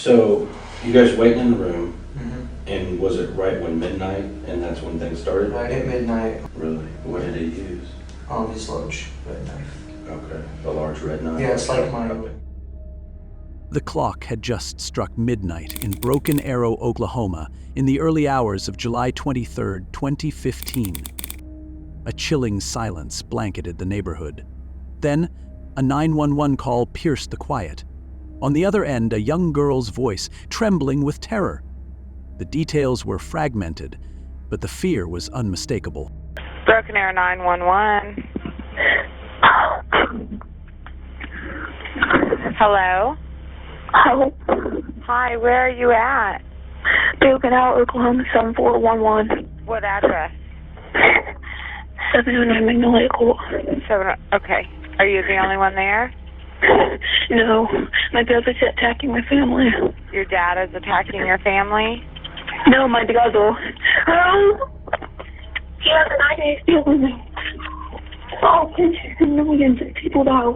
So you guys waiting in the room, Mm-hmm. and was it right when midnight, and that's when things started? Right at midnight, Really? What did he use? his large red knife. Okay, a large red knife. Yeah, it's like mine. The clock had just struck midnight in Broken Arrow, Oklahoma, in the early hours of July 23, 2015. A chilling silence blanketed the neighborhood. Then, a 911 call pierced the quiet. On the other end, a young girl's voice, trembling with terror. The details were fragmented, but the fear was unmistakable. Broken Arrow 911. Hello? Hello. Hi, where are you at? Broken Arrow, Oklahoma 7411. What address? 709 Magnolia Court. Okay. Are you the only one there? No, my brother's attacking my family. Your dad is attacking your family? No, my brother. He has an idea stealing me. Oh, millions of people died.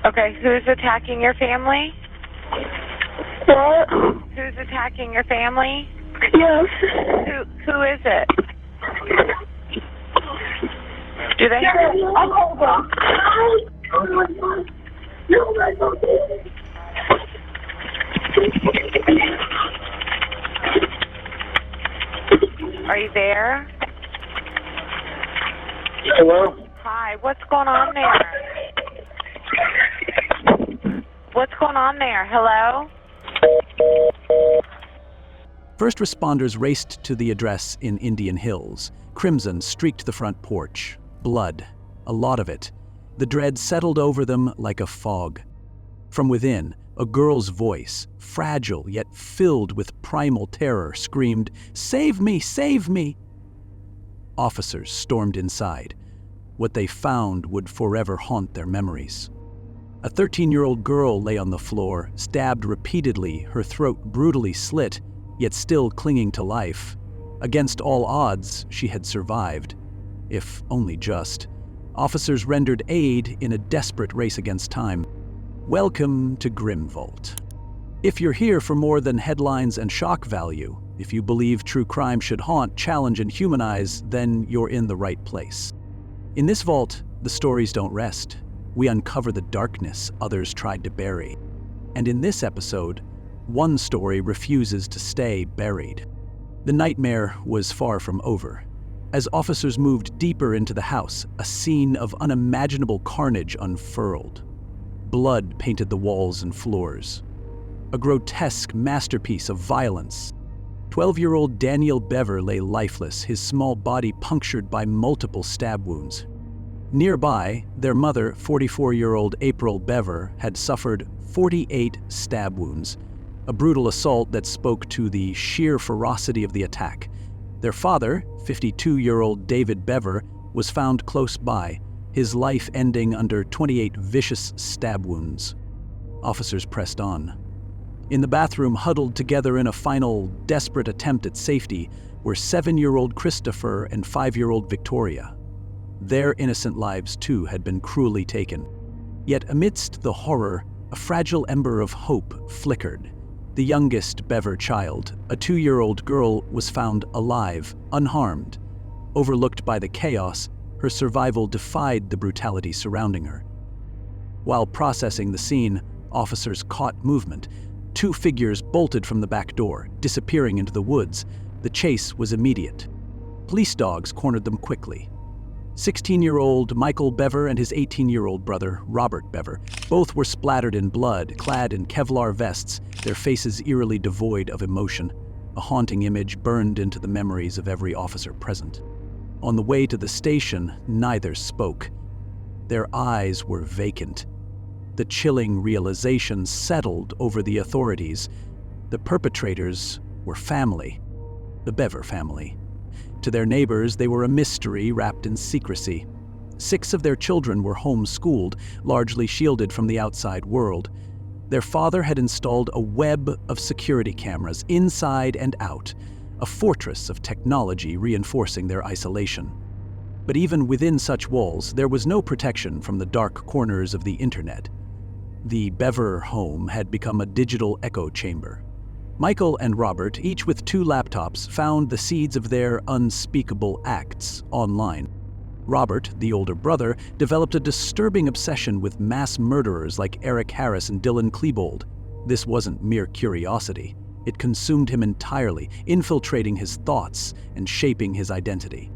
Okay, who's attacking your family? What? Who's attacking your family? Yes. Who is it? Do they have... I'll call back. Are you there? Hello? Hi, what's going on there? What's going on there? Hello? First responders raced to the address in Indian Hills. Crimson streaked the front porch. Blood, a lot of it. The dread settled over them like a fog. From within, a girl's voice, fragile yet filled with primal terror, screamed, "Save me! Save me!" Officers stormed inside. What they found would forever haunt their memories. A 13-year-old girl lay on the floor, stabbed repeatedly, her throat brutally slit, yet still clinging to life. Against all odds, she had survived. If only just. Officers rendered aid in a desperate race against time. Welcome to Grimvault. If you're here for more than headlines and shock value, if you believe true crime should haunt, challenge, and humanize, then you're in the right place. In this vault, the stories don't rest. We uncover the darkness others tried to bury. And in this episode, one story refuses to stay buried. The nightmare was far from over. As officers moved deeper into the house, a scene of unimaginable carnage unfurled. Blood painted the walls and floors. A grotesque masterpiece of violence. 12-year-old Daniel Bever lay lifeless, his small body punctured by multiple stab wounds. Nearby, their mother, 44-year-old April Bever, had suffered 48 stab wounds, a brutal assault that spoke to the sheer ferocity of the attack. Their father, 52-year-old David Bever, was found close by, his life ending under 28 vicious stab wounds. Officers pressed on. In the bathroom, huddled together in a final, desperate attempt at safety, were 7-year-old Christopher and 5-year-old Victoria. Their innocent lives, too, had been cruelly taken. Yet amidst the horror, a fragile ember of hope flickered. The youngest Bever child, a 2-year-old girl, was found alive, unharmed. Overlooked by the chaos, her survival defied the brutality surrounding her. While processing the scene, officers caught movement. 2 figures bolted from the back door, disappearing into the woods. The chase was immediate. Police dogs cornered them quickly. 16-year-old Michael Bever and his 18-year-old brother, Robert Bever, both were splattered in blood, clad in Kevlar vests, their faces eerily devoid of emotion. A haunting image burned into the memories of every officer present. On the way to the station, neither spoke. Their eyes were vacant. The chilling realization settled over the authorities. The perpetrators were family, the Bever family. To their neighbors, they were a mystery wrapped in secrecy. 6 of their children were homeschooled, largely shielded from the outside world. Their father had installed a web of security cameras inside and out, a fortress of technology reinforcing their isolation. But even within such walls, there was no protection from the dark corners of the internet. The Bever home had become a digital echo chamber. Michael and Robert, each with 2 laptops, found the seeds of their unspeakable acts online. Robert, the older brother, developed a disturbing obsession with mass murderers like Eric Harris and Dylan Klebold. This wasn't mere curiosity. It consumed him entirely, infiltrating his thoughts and shaping his identity.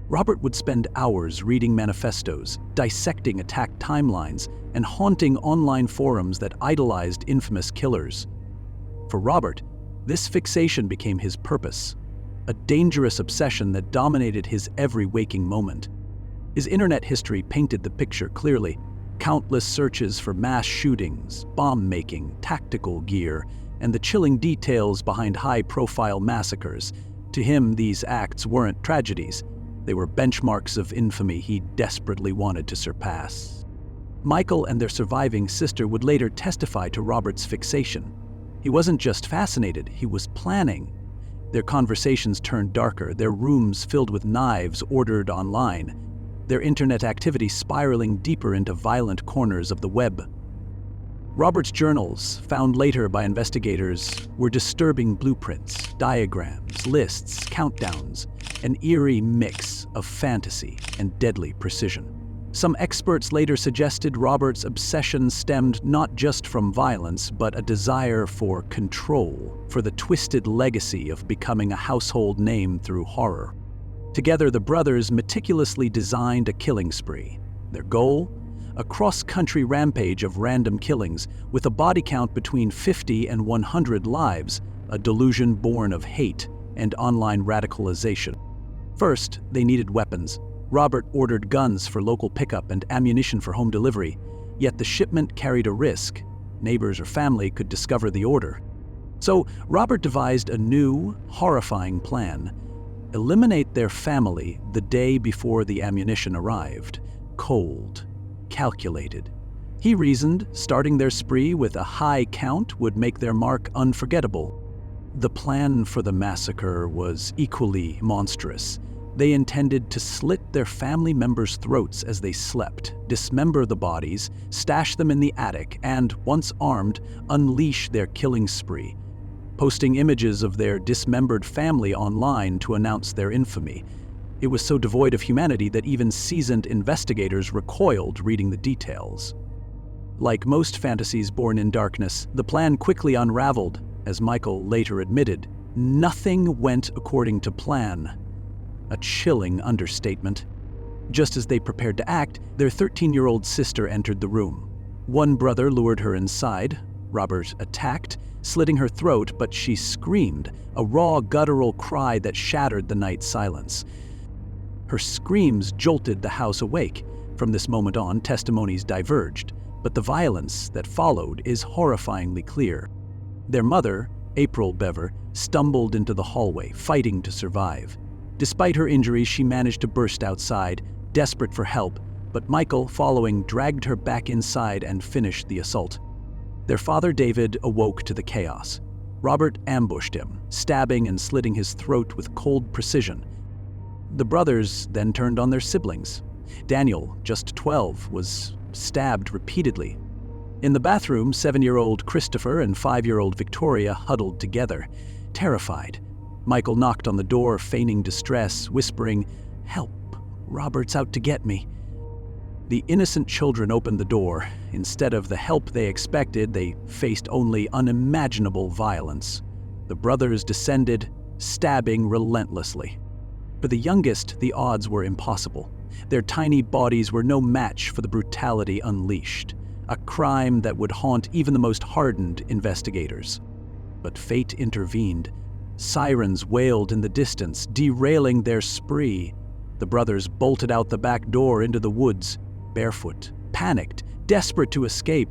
Robert would spend hours reading manifestos, dissecting attack timelines, and haunting online forums that idolized infamous killers. For Robert, this fixation became his purpose, a dangerous obsession that dominated his every waking moment. His internet history painted the picture clearly. Countless searches for mass shootings, bomb-making, tactical gear, and the chilling details behind high-profile massacres. To him, these acts weren't tragedies. They were benchmarks of infamy he desperately wanted to surpass. Michael and their surviving sister would later testify to Robert's fixation. He wasn't just fascinated, he was planning. Their conversations turned darker, their rooms filled with knives ordered online, their internet activity spiraling deeper into violent corners of the web. Robert's journals, found later by investigators, were disturbing blueprints, diagrams, lists, countdowns, an eerie mix of fantasy and deadly precision. Some experts later suggested Robert's obsession stemmed not just from violence, but a desire for control, for the twisted legacy of becoming a household name through horror. Together, the brothers meticulously designed a killing spree. Their goal? A cross-country rampage of random killings, with a body count between 50 and 100 lives, a delusion born of hate and online radicalization. First, they needed weapons. Robert ordered guns for local pickup and ammunition for home delivery, yet the shipment carried a risk. Neighbors or family could discover the order. So Robert devised a new, horrifying plan. Eliminate their family the day before the ammunition arrived. Cold, calculated. He reasoned starting their spree with a high count would make their mark unforgettable. The plan for the massacre was equally monstrous. They intended to slit their family members' throats as they slept, dismember the bodies, stash them in the attic, and, once armed, unleash their killing spree, posting images of their dismembered family online to announce their infamy. It was so devoid of humanity that even seasoned investigators recoiled reading the details. Like most fantasies born in darkness, the plan quickly unraveled. As Michael later admitted, nothing went according to plan. A chilling understatement. Just as they prepared to act, their 13-year-old sister entered the room. One brother lured her inside. Robert attacked, slitting her throat, but she screamed, a raw, guttural cry that shattered the night silence. Her screams jolted the house awake. From this moment on, testimonies diverged, but the violence that followed is horrifyingly clear. Their mother, April Bever, stumbled into the hallway, fighting to survive. Despite her injuries, she managed to burst outside, desperate for help, but Michael, following, dragged her back inside and finished the assault. Their father, David, awoke to the chaos. Robert ambushed him, stabbing and slitting his throat with cold precision. The brothers then turned on their siblings. Daniel, just 12, was stabbed repeatedly. In the bathroom, 7-year-old Christopher and 5-year-old Victoria huddled together, terrified. Michael knocked on the door, feigning distress, whispering, "Help, Robert's out to get me." The innocent children opened the door. Instead of the help they expected, they faced only unimaginable violence. The brothers descended, stabbing relentlessly. For the youngest, the odds were impossible. Their tiny bodies were no match for the brutality unleashed, a crime that would haunt even the most hardened investigators. But fate intervened. Sirens wailed in the distance, derailing their spree. The brothers bolted out the back door into the woods, barefoot, panicked, desperate to escape.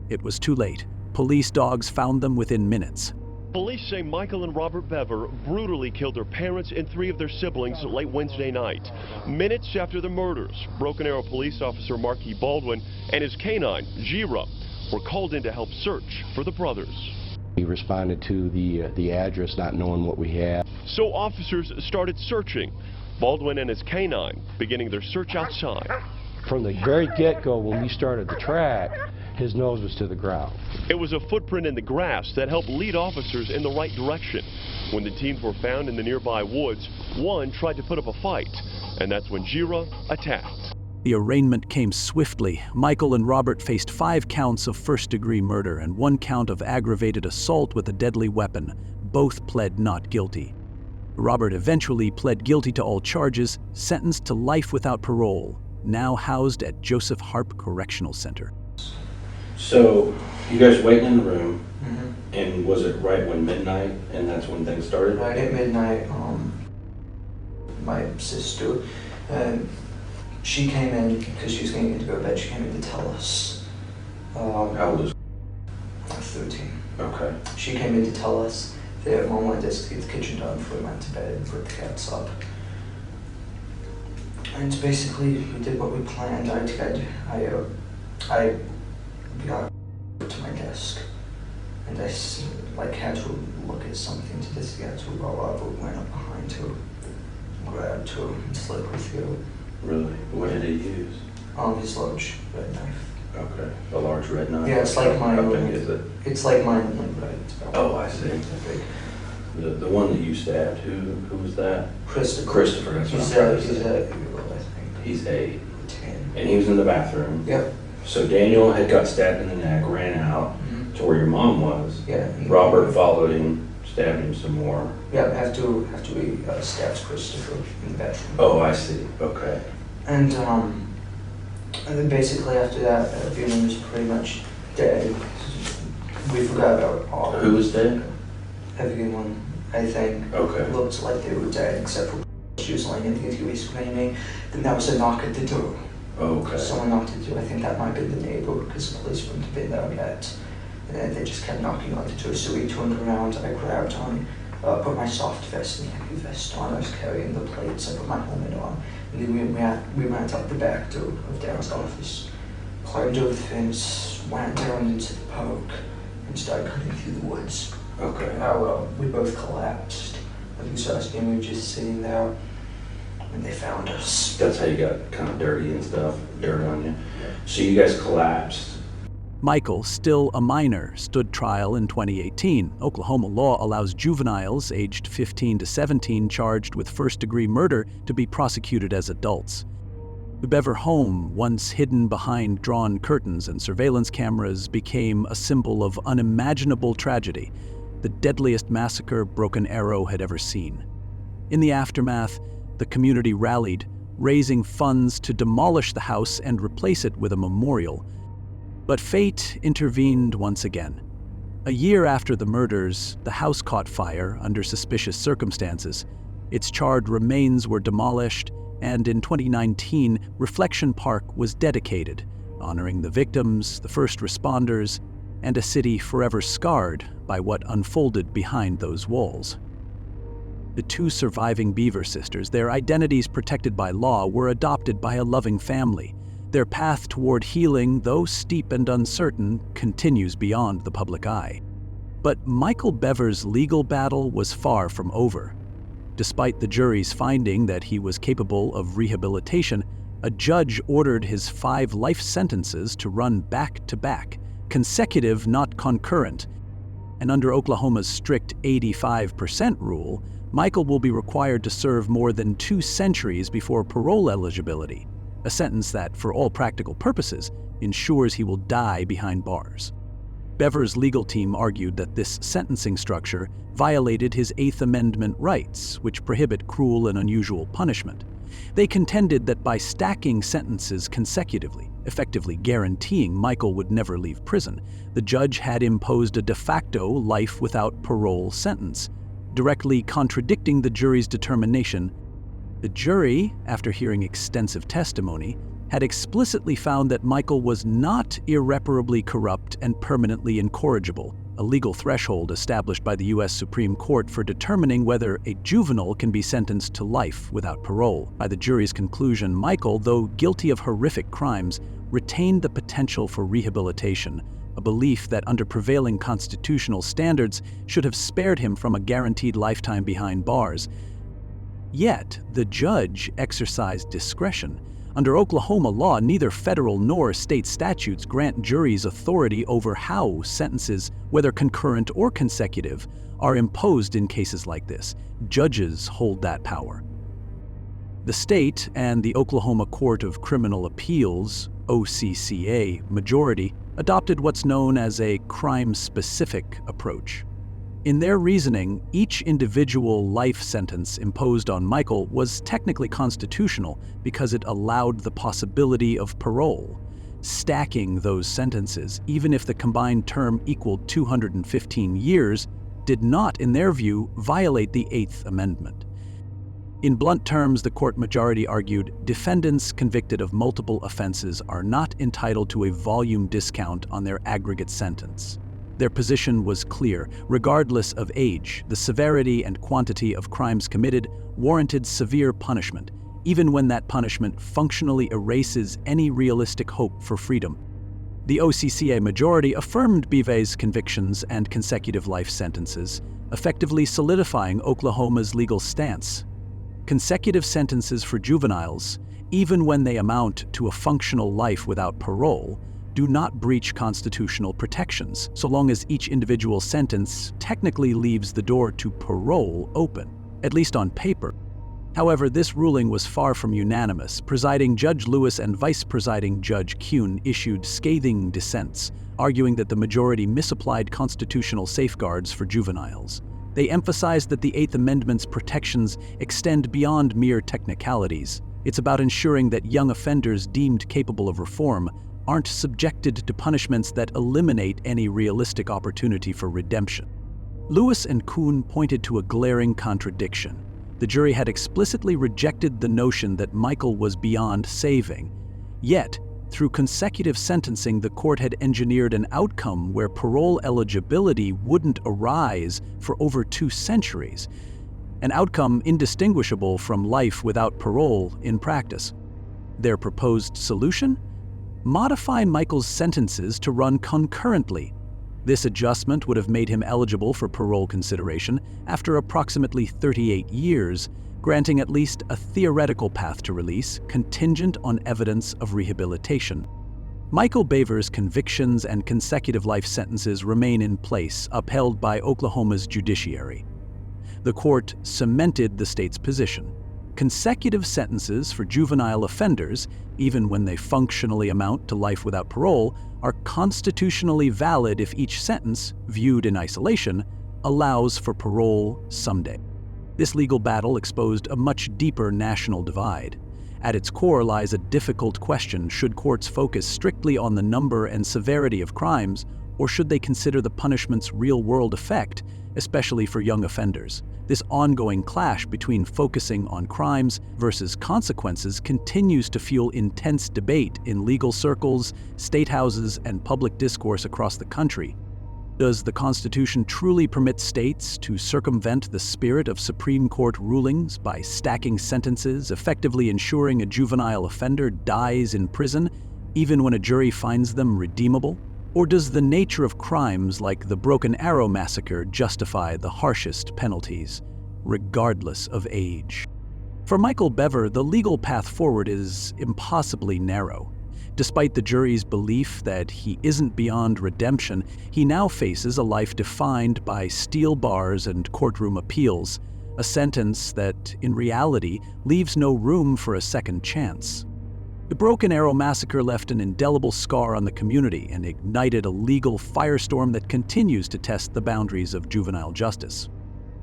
It was too late. Police dogs found them within minutes. Police say Michael and Robert Bever brutally killed their parents and 3 of their siblings late Wednesday night. Minutes after the murders, Broken Arrow police officer Marquis Baldwin and his canine, Gira, were called in to help search for the brothers. We responded to the address not knowing what we had. So officers started searching. Baldwin and his canine beginning their search outside. From the very get-go, when we started the track, His nose was to the ground. It was a footprint in the grass that helped lead officers in the right direction. When the teens were found in the nearby woods, one tried to put up a fight, and that's when Jira attacked. The arraignment came swiftly. Michael and Robert faced 5 counts of first-degree murder and 1 count of aggravated assault with a deadly weapon. Both pled not guilty. Robert eventually pled guilty to all charges, sentenced to life without parole, now housed at Joseph Harp Correctional Center. So, you guys waiting in the room, Mm-hmm. and was it right when midnight, and that's when things started? Right at midnight, my sister, she came in because she was getting to go to bed. She came in to tell us. How old is 13. Okay. She came in to tell us that Mom wanted us to get the kitchen done before we went to bed and put the cats up. And basically, we did what we planned. I got to my desk, and I had to look at something to just get to roll up. We went up behind her, grabbed her, and slid her through. Really? What did he use? His large red knife. Okay. A large red knife? Yeah, it's like mine. How big is it? It's like mine, only red. It's about Oh, I see. that big. The one that you stabbed, who was that? Christopher. Christopher, that's what He's I'm trying to he's say. I think. He's 8. 10. And he was in the bathroom. Yep. So Daniel had got stabbed in the neck, ran out Mhm. to where your mom was. Yeah. Robert followed him, stabbed him some more. Yeah, after we stabbed Christopher in the bedroom. Oh, I see. Okay. And then basically after that, everyone was pretty much dead. We forgot about all. Who was dead? Everyone, I think, Okay. looked like they were dead, except for she was laying in the TV screaming. Then there was a knock at the door. Okay. Someone knocked at the door. I think that might have been the neighbor because the police wouldn't have been there yet. And then they just kept knocking on the door. So we turned around. I grabbed on, put my soft vest and heavy vest on. I was carrying the plates. I put my helmet on. And then we went out the back door of Darren's office, climbed over the fence, went down into the park, and started cutting through the woods. Okay. We both collapsed. I think so. We were just sitting there, and they found us. That's how you got kind of dirty and stuff, dirt on you. So you guys collapsed. Michael, still a minor, stood trial in 2018. Oklahoma law allows juveniles aged 15 to 17 charged with first-degree murder to be prosecuted as adults. The Bever home, once hidden behind drawn curtains and surveillance cameras, became a symbol of unimaginable tragedy, the deadliest massacre Broken Arrow had ever seen. In the aftermath, the community rallied, raising funds to demolish the house and replace it with a memorial. But fate intervened once again. A year after the murders, the house caught fire under suspicious circumstances. Its charred remains were demolished, and in 2019, Reflection Park was dedicated, honoring the victims, the first responders, and a city forever scarred by what unfolded behind those walls. The 2 surviving Bever sisters, their identities protected by law, were adopted by a loving family. Their path toward healing, though steep and uncertain, continues beyond the public eye. But Michael Bever's legal battle was far from over. Despite the jury's finding that he was capable of rehabilitation, a judge ordered his 5 life sentences to run back-to-back, consecutive, not concurrent. And under Oklahoma's strict 85% rule, Michael will be required to serve more than 2 centuries before parole eligibility, a sentence that, for all practical purposes, ensures he will die behind bars. Bever's legal team argued that this sentencing structure violated his 8th Amendment rights, which prohibit cruel and unusual punishment. They contended that by stacking sentences consecutively, effectively guaranteeing Michael would never leave prison, the judge had imposed a de facto life without parole sentence, directly contradicting the jury's determination. The jury, after hearing extensive testimony, had explicitly found that Michael was not irreparably corrupt and permanently incorrigible, a legal threshold established by the U.S. Supreme Court for determining whether a juvenile can be sentenced to life without parole. By the jury's conclusion, Michael, though guilty of horrific crimes, retained the potential for rehabilitation, a belief that under prevailing constitutional standards should have spared him from a guaranteed lifetime behind bars. Yet, the judge exercised discretion, Under Oklahoma law, neither federal nor state statutes grant juries authority over how sentences, whether concurrent or consecutive, are imposed in cases like this. Judges hold that power. The state and the Oklahoma Court of Criminal Appeals, OCCA, majority adopted what's known as a crime-specific approach. In their reasoning, each individual life sentence imposed on Michael was technically constitutional because it allowed the possibility of parole. Stacking those sentences, even if the combined term equaled 215 years, did not, in their view, violate the Eighth Amendment. In blunt terms, the court majority argued defendants convicted of multiple offenses are not entitled to a volume discount on their aggregate sentence. Their position was clear. Regardless of age, the severity and quantity of crimes committed warranted severe punishment, even when that punishment functionally erases any realistic hope for freedom. The OCCA majority affirmed Bever's convictions and consecutive life sentences, effectively solidifying Oklahoma's legal stance. Consecutive sentences for juveniles, even when they amount to a functional life without parole, do not breach constitutional protections, so long as each individual sentence technically leaves the door to parole open, at least on paper. However, this ruling was far from unanimous. Presiding Judge Lewis and Vice Presiding Judge Kuhn issued scathing dissents, arguing that the majority misapplied constitutional safeguards for juveniles. They emphasized that the Eighth Amendment's protections extend beyond mere technicalities. It's about ensuring that young offenders deemed capable of reform aren't subjected to punishments that eliminate any realistic opportunity for redemption. Lewis and Kuhn pointed to a glaring contradiction. The jury had explicitly rejected the notion that Michael was beyond saving. Yet, through consecutive sentencing, the court had engineered an outcome where parole eligibility wouldn't arise for over 2 centuries, an outcome indistinguishable from life without parole in practice. Their proposed solution? Modify Michael's sentences to run concurrently. This adjustment would have made him eligible for parole consideration after approximately 38 years, granting at least a theoretical path to release contingent on evidence of rehabilitation. Michael Bever's convictions and consecutive life sentences remain in place, upheld by Oklahoma's judiciary. The court cemented the state's position. Consecutive sentences for juvenile offenders, even when they functionally amount to life without parole, are constitutionally valid if each sentence, viewed in isolation, allows for parole someday. This legal battle exposed a much deeper national divide. At its core lies a difficult question: should courts focus strictly on the number and severity of crimes, or should they consider the punishment's real-world effect, especially for young offenders? This ongoing clash between focusing on crimes versus consequences continues to fuel intense debate in legal circles, state houses, and public discourse across the country. Does the Constitution truly permit states to circumvent the spirit of Supreme Court rulings by stacking sentences, effectively ensuring a juvenile offender dies in prison, even when a jury finds them redeemable? Or does the nature of crimes like the Broken Arrow massacre justify the harshest penalties, regardless of age? For Michael Bever, the legal path forward is impossibly narrow. Despite the jury's belief that he isn't beyond redemption, he now faces a life defined by steel bars and courtroom appeals, a sentence that, in reality, leaves no room for a second chance. The Broken Arrow massacre left an indelible scar on the community and ignited a legal firestorm that continues to test the boundaries of juvenile justice.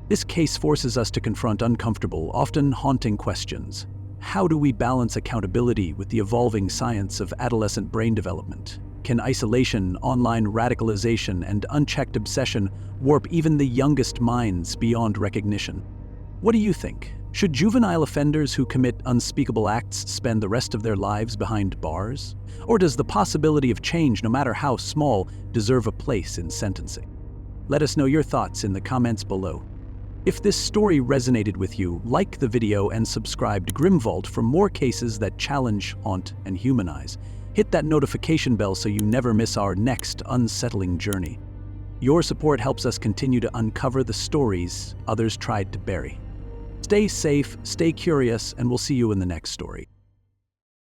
This case forces us to confront uncomfortable, often haunting questions. How do we balance accountability with the evolving science of adolescent brain development? Can isolation, online radicalization, and unchecked obsession warp even the youngest minds beyond recognition? What do you think? Should juvenile offenders who commit unspeakable acts spend the rest of their lives behind bars? Or does the possibility of change, no matter how small, deserve a place in sentencing? Let us know your thoughts in the comments below. If this story resonated with you, like the video and subscribe to Grimvault for more cases that challenge, haunt, and humanize. Hit that notification bell so you never miss our next unsettling journey. Your support helps us continue to uncover the stories others tried to bury. Stay safe, stay curious, and we'll see you in the next story.